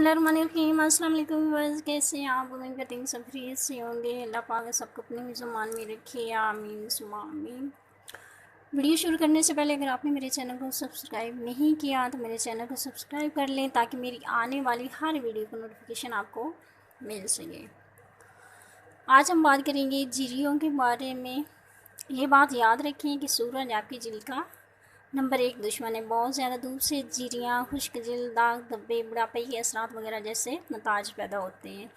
बिस्मिल्लाहिर्रहमानिर्रहीम। अस्सलाम वालेकुम व्यूअर्स, कैसे हैं आप? उम्मीद करती हूँ सब खैरियत से होंगे। अल्लाह पाक सबको अपने ज़ुबान में रखे, आमीन सुम्मा आमीन। वीडियो शुरू करने से पहले अगर आपने मेरे चैनल को सब्सक्राइब नहीं किया तो मेरे चैनल को सब्सक्राइब कर लें ताकि मेरी आने वाली हर वीडियो को नोटिफिकेशन आपको मिल सके। आज हम बात करेंगे झिर्रियों के बारे में। ये बात याद रखें कि सूरज आपकी जिल्द का नंबर 1 दुश्मन है। बहुत ज़्यादा धूप से झिर्रियाँ, खुश्क जिल्द, दाग धब्बे, बुढ़ापे के असरात वगैरह जैसे नताज पैदा होते हैं।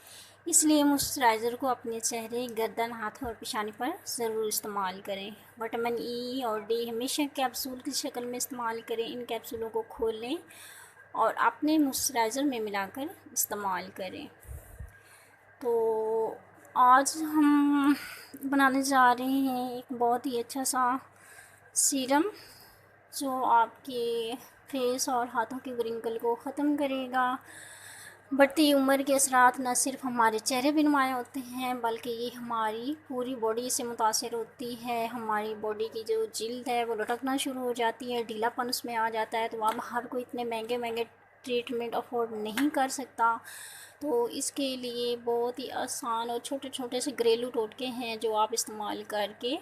इसलिए मॉइस्चराइज़र को अपने चेहरे, गर्दन, हाथों और पेशानी पर ज़रूर इस्तेमाल करें। विटामिन ई और डी हमेशा कैप्सूल की शक्ल में इस्तेमाल करें। इन कैप्सूलों को खोलें और अपने मॉइस्चराइज़र में मिलाकर इस्तेमाल करें। तो आज हम बनाने जा रहे हैं एक बहुत ही अच्छा सा सीरम जो आपके फेस और हाथों के व्रिंकल को ख़त्म करेगा। बढ़ती उम्र के असरात न सिर्फ हमारे चेहरे पर नुमायाँ होते हैं बल्कि ये हमारी पूरी बॉडी से मुतासिर होती है। हमारी बॉडी की जो जिल्द है वो लटकना शुरू हो जाती है, ढीलापन उसमें आ जाता है। तो अब हर कोई इतने महंगे महंगे ट्रीटमेंट अफोर्ड नहीं कर सकता। तो इसके लिए बहुत ही आसान और छोटे छोटे से घरेलू टोटके हैं जो आप इस्तेमाल करके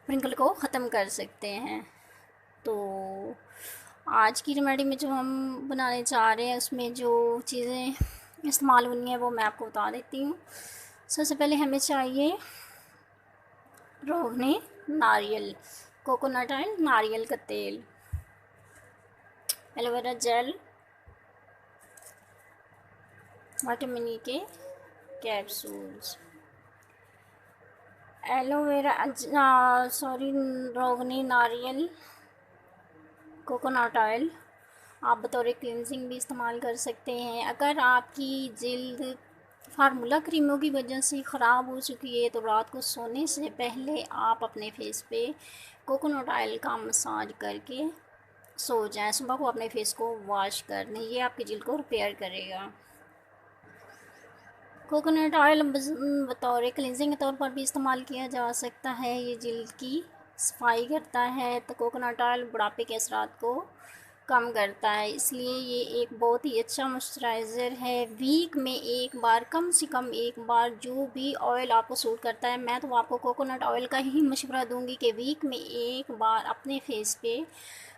व्रिंकल को ख़त्म कर सकते हैं। तो आज की रेमेडी में जो हम बनाने जा रहे हैं उसमें जो चीज़ें इस्तेमाल होनी है वो मैं आपको बता देती हूँ। सबसे पहले हमें चाहिए रोगनी नारियल, कोकोनट ऑयल, नारियल का तेल, एलोवेरा जेल, विटामिन ई के कैप्सूल्स, रोगनी नारियल, कोकोनट ऑयल आप बतौर क्लिनजिंग भी इस्तेमाल कर सकते हैं। अगर आपकी जिल्द फार्मूला क्रीमों की वजह से ख़राब हो चुकी है तो रात को सोने से पहले आप अपने फेस पे कोकोनट ऑयल का मसाज करके सो जाएं। सुबह को अपने फेस को वॉश कर लें, ये आपकी जिल्द को रिपेयर करेगा। कोकोनट ऑयल बतौर क्लिनजिंग के तौर पर भी इस्तेमाल किया जा सकता है। ये जिल्द की सफाई करता है। तो कोकोनट ऑयल बुढ़ापे के असरात को कम करता है, इसलिए ये एक बहुत ही अच्छा मॉइस्चराइज़र है। वीक में एक बार, कम से कम एक बार, जो भी ऑयल आपको सूट करता है, मैं तो आपको कोकोनट ऑयल का ही मशवरा दूंगी कि वीक में एक बार अपने फेस पे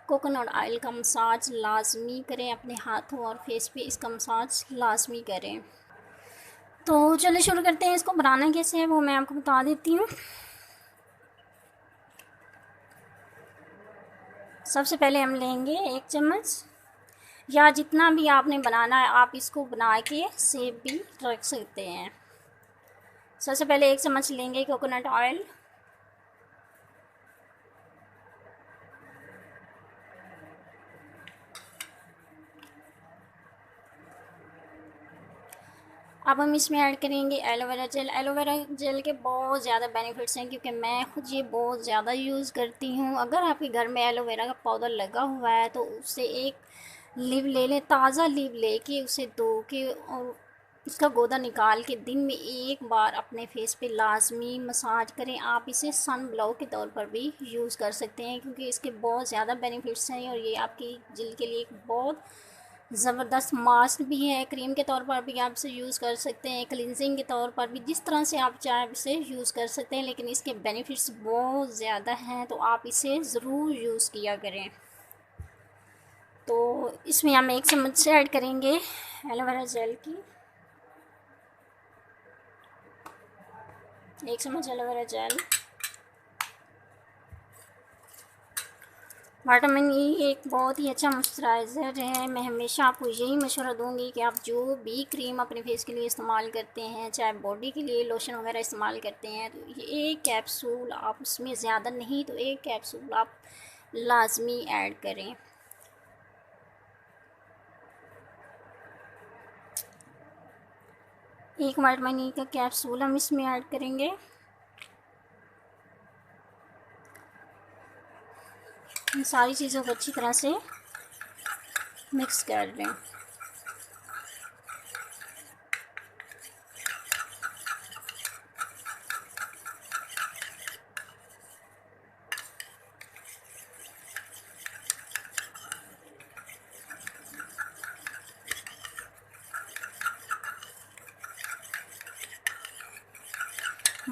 कोकोनट ऑयल का मसाज लाजमी करें। अपने हाथों और फेस पे इसका मसाज लाजमी करें। तो चलिए शुरू करते हैं। इसको बनाना कैसे है वो मैं आपको बता देती हूँ। सबसे पहले हम लेंगे 1 चम्मच, या जितना भी आपने बनाना है आप इसको बना के सेब भी रख सकते हैं। सबसे पहले 1 चम्मच लेंगे कोकोनट ऑयल, अब हम इसमें ऐड करेंगे एलोवेरा जेल। एलोवेरा जेल के बहुत ज़्यादा बेनिफिट्स हैं क्योंकि मैं खुद ये बहुत ज़्यादा यूज़ करती हूँ। अगर आपके घर में एलोवेरा का पाउडर लगा हुआ है तो उससे एक लीव ले लें, ताज़ा लीव लेके उसे धो के और उसका गोदा निकाल के दिन में एक बार अपने फेस पे लाजमी मसाज करें। आप इसे सन ग्लो के तौर पर भी यूज़ कर सकते हैं क्योंकि इसके बहुत ज़्यादा बेनिफिट्स हैं और ये आपकी जिल्द के लिए एक बहुत ज़बरदस्त मास्क भी है। क्रीम के तौर पर भी आप इसे यूज़ कर सकते हैं, क्लिनजिंग के तौर पर भी, जिस तरह से आप चाहें इसे यूज़ कर सकते हैं। लेकिन इसके बेनिफिट्स बहुत ज़्यादा हैं तो आप इसे ज़रूर यूज़ किया करें। तो इसमें हम 1 चम्मच से ऐड करेंगे एलोवेरा जेल की, 1 चम्मच एलोवेरा जेल। विटामिन ई एक बहुत ही अच्छा मॉइस्चराइज़र है। मैं हमेशा आपको यही मशवरा दूंगी कि आप जो भी क्रीम अपने फेस के लिए इस्तेमाल करते हैं, चाहे बॉडी के लिए लोशन वगैरह इस्तेमाल करते हैं, तो ये एक कैप्सूल आप उसमें ज़्यादा नहीं तो 1 कैप्सूल आप लाजमी ऐड करें। एक विटामिन ई का कैप्सूल हम इसमें ऐड करेंगे। इन सारी चीज़ों को अच्छी तरह से मिक्स कर लें।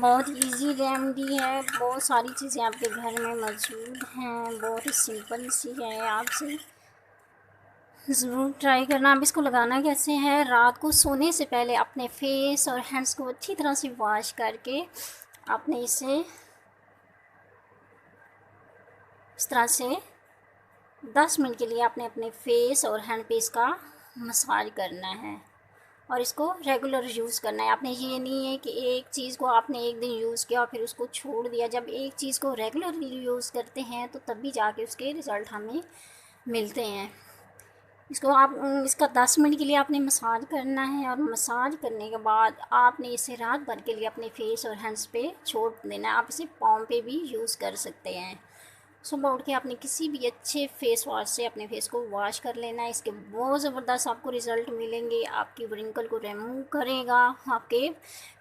बहुत इजी रेमेडी है, बहुत सारी चीज़ें आपके घर में मौजूद हैं, बहुत ही सिंपल सी है, आपसे ज़रूर ट्राई करना। अब इसको लगाना कैसे है, रात को सोने से पहले अपने फेस और हैंड्स को अच्छी तरह से वॉश करके आपने इसे इस तरह से 10 मिनट के लिए आपने अपने फेस और हैंड पे इसका मसाज करना है और इसको रेगुलर यूज़ करना है। आपने ये नहीं है कि एक चीज़ को आपने एक दिन यूज़ किया और फिर उसको छोड़ दिया। जब एक चीज़ को रेगुलरली यूज़ करते हैं तो तभी जाके उसके रिज़ल्ट हमें मिलते हैं। इसको आप इसका 10 मिनट के लिए आपने मसाज करना है और मसाज करने के बाद आपने इसे रात भर के लिए अपने फेस और हैंड्स पे छोड़ देना है। आप इसे पाँव पे भी यूज़ कर सकते हैं। सुबह उठ के आपने किसी भी अच्छे फेस वॉश से अपने फेस को वॉश कर लेना है। इसके बहुत ज़बरदस्त आपको रिज़ल्ट मिलेंगे। आपकी व्रिंकल को रिमूव करेगा, आपके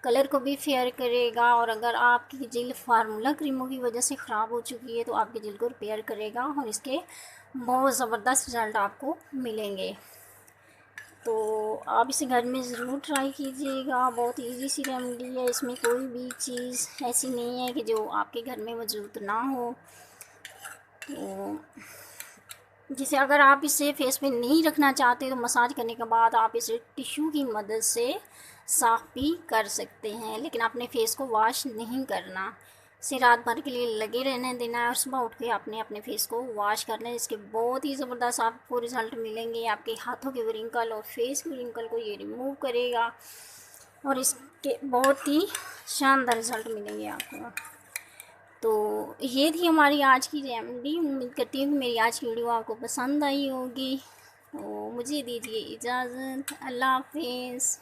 कलर को भी फेयर करेगा और अगर आपकी जिल्द फार्मूला क्रीमों की वजह से ख़राब हो चुकी है तो आपकी जिल्द को रिपेयर करेगा और इसके बहुत ज़बरदस्त रिज़ल्ट आपको मिलेंगे। तो आप इसे घर में ज़रूर ट्राई कीजिएगा। बहुत इजी सी रेमेडी है, इसमें कोई भी चीज़ ऐसी नहीं है कि जो आपके घर में मौजूद ना हो। तो जैसे अगर आप इसे फेस पे नहीं रखना चाहते तो मसाज करने के बाद आप इसे टिश्यू की मदद से साफ़ भी कर सकते हैं, लेकिन अपने फेस को वॉश नहीं करना। इसे रात भर के लिए लगे रहने देना है और सुबह उठ के आपने अपने फेस को वॉश करना है। इसके बहुत ही ज़बरदस्त आपको रिज़ल्ट मिलेंगे। आपके हाथों के व्रिंकल और फेस के व्रिंकल को ये रिमूव करेगा और इसके बहुत ही शानदार रिज़ल्ट मिलेंगे आपको। तो ये थी हमारी आज की रेमेडी। उम्मीद करती हूँ कि मेरी आज की वीडियो आपको पसंद आई होगी। तो मुझे दीजिए इजाज़त। अल्लाह हाफिज़।